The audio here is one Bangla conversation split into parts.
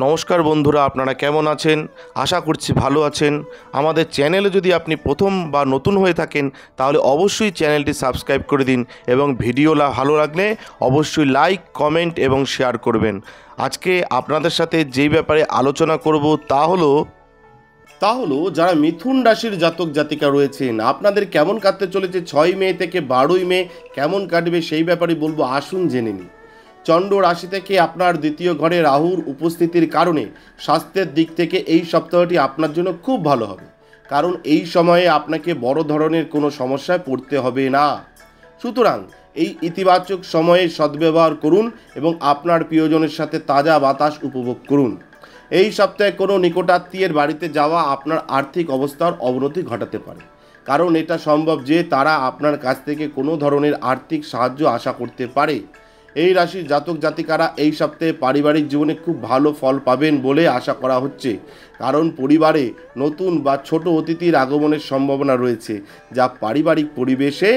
নমস্কার বন্ধুরা, আপনারা কেমন আছেন? আশা করছি ভালো আছেন। আমাদের চ্যানেলে যদি আপনি প্রথম বা নতুন হয়ে থাকেন তাহলে অবশ্যই চ্যানেলটি সাবস্ক্রাইব করে দিন এবং ভিডিও ভালো লাগলে অবশ্যই লাইক, কমেন্ট এবং শেয়ার করবেন। আজকে আপনাদের সাথে যেই ব্যাপারে আলোচনা করব তা হলো যারা মিথুন রাশির জাতক জাতিকা রয়েছেন, আপনাদের কেমন কাটতে চলেছে 6 মে থেকে 12 মে, কেমন কাটবে সেই ব্যাপারে বলবো। আসুন জেনে নিই। চন্দ্র রাশি থেকে আপনার দ্বিতীয় ঘরে রাহুর উপস্থিতির কারণে স্বাস্থ্যের দিক থেকে এই সপ্তাহটি আপনার জন্য খুব ভালো হবে, কারণ এই সময়ে আপনাকে বড় ধরনের কোনো সমস্যায় পড়তে হবে না। সুতরাং এই ইতিবাচক সময়ে সদ্ব্যবহার করুন এবং আপনার প্রিয়জনের সাথে তাজা বাতাস উপভোগ করুন। এই সপ্তাহে কোনো নিকটাত্মীয়ের বাড়িতে যাওয়া আপনার আর্থিক অবস্থার অবনতি ঘটাতে পারে, কারণ এটা সম্ভব যে তারা আপনার কাছ থেকে কোনো ধরনের আর্থিক সাহায্য আশা করতে পারে। এই রাশির জাতক জাতিকারা এই সপ্তাহে পারিবারিক জীবনে খুব ভালো ফল পাবেন বলে আশা করা হচ্ছে, কারণ পরিবারে নতুন বা ছোট অতিথির আগমনের সম্ভাবনা রয়েছে, যা পারিবারিক পরিবেশে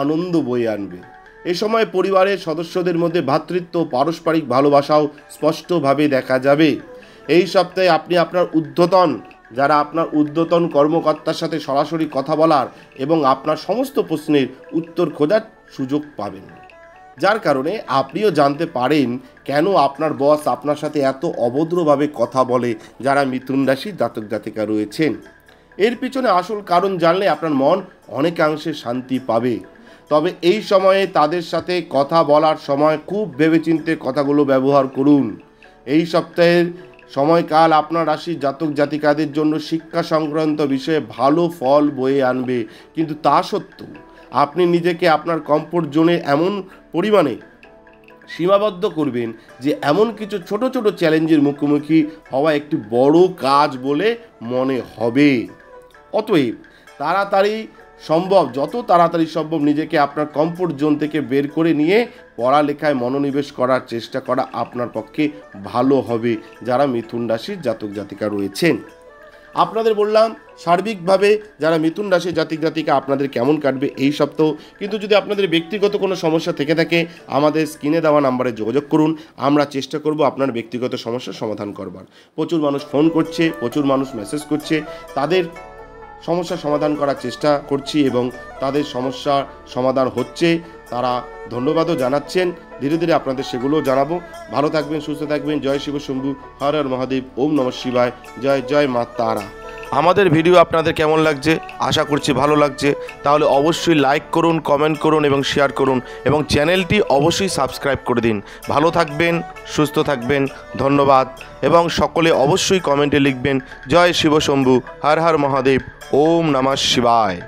আনন্দ বয়ে আনবে। এ সময় পরিবারের সদস্যদের মধ্যে ভ্রাতৃত্ব, পারস্পরিক ভালোবাসাও স্পষ্টভাবে দেখা যাবে। এই সপ্তাহে আপনি আপনার ঊর্ধ্বতন কর্মকর্তার সাথে সরাসরি কথা বলার এবং আপনার সমস্ত প্রশ্নের উত্তর খোঁজার সুযোগ পাবেন, যার কারণে আপনিও জানতে পারেন কেন আপনার বস আপনার সাথে এত অভদ্রভাবে কথা বলে। যারা মিথুন রাশির জাতক জাতিকা রয়েছেন, এর পিছনে আসল কারণ জানলে আপনার মন অনেকাংশে শান্তি পাবে। তবে এই সময়ে তাদের সাথে কথা বলার সময় খুব ভেবেচিন্তে কথাগুলো ব্যবহার করুন। এই সপ্তাহের সময়কাল আপনার রাশির জাতক জাতিকাদের জন্য শিক্ষা সংক্রান্ত বিষয়ে ভালো ফল বয়ে আনবে, কিন্তু তা সত্ত্বেও আপনি নিজেকে আপনার কমফোর্ট জোনে এমন পরিমাণে সীমাবদ্ধ করবেন যে এমন কিছু ছোট ছোট চ্যালেঞ্জের মুখোমুখি হওয়া একটি বড় কাজ বলে মনে হবে। অতএব যত তাড়াতাড়ি সম্ভব নিজেকে আপনার কমফোর্ট জোন থেকে বের করে নিয়ে পড়ালেখায় মনোনিবেশ করার চেষ্টা করা আপনার পক্ষে ভালো হবে। যারা মিথুন রাশির জাতক জাতিকা রয়েছেন, আপনাদের বললাম সার্বিকভাবে যারা মিথুন রাশির জাতক জাতিকা আপনাদের কেমন কাটবে এই সপ্তাহ। কিন্তু যদি আপনাদের ব্যক্তিগত কোনো সমস্যা থেকে থাকে, আমাদের স্ক্রিনে দেওয়া নাম্বারে যোগাযোগ করুন। আমরা চেষ্টা করব আপনার ব্যক্তিগত সমস্যার সমাধান করবার। প্রচুর মানুষ ফোন করছে, প্রচুর মানুষ মেসেজ করছে, তাদের সমস্যার সমাধান করার চেষ্টা করছি এবং তাদের সমস্যার সমাধান হচ্ছে। তারা ধন্যবাদও জানাচ্ছেন। ধীরে ধীরে আপনাদের সেগুলোও জানাবো। ভালো থাকবেন, সুস্থ থাকবেন। জয় শিব শম্ভু, হর হর মহাদেব, ওম নমঃ শিবায়, জয় জয় মা তারা। আমাদের ভিডিও আপনাদের কেমন লাগছে? আশা করছি ভালো লাগছে। তাহলে অবশ্যই লাইক করুন, কমেন্ট করুন এবং শেয়ার করুন এবং চ্যানেলটি অবশ্যই সাবস্ক্রাইব করে দিন। ভালো থাকবেন, সুস্থ থাকবেন, ধন্যবাদ। এবং সকলে অবশ্যই কমেন্টে লিখবেন জয় শিব শম্ভু, হর হর মহাদেব, ওম নমঃ শিবায়।